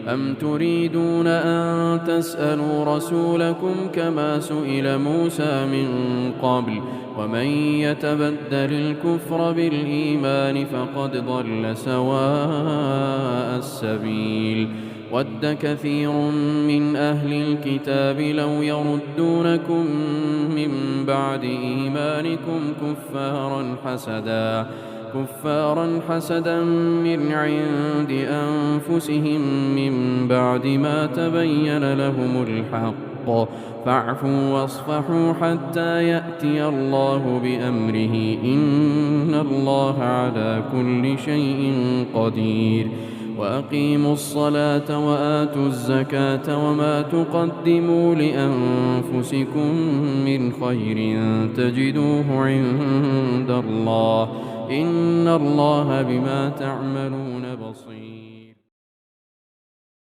أم تريدون أن تسألوا رسولكم كما سئل موسى من قبل ومن يتبدل الكفر بالإيمان فقد ضل سواء السبيل ود كثير من أهل الكتاب لو يردونكم من بعد إيمانكم كفارا حسدا من عند أنفسهم من بعد ما تبين لهم الحق فاعفوا واصفحوا حتى يأتي الله بأمره إن الله على كل شيء قدير وأقيموا الصلاة وآتوا الزكاة وما تقدموا لأنفسكم من خير تجدوه عند الله إن الله بما تعملون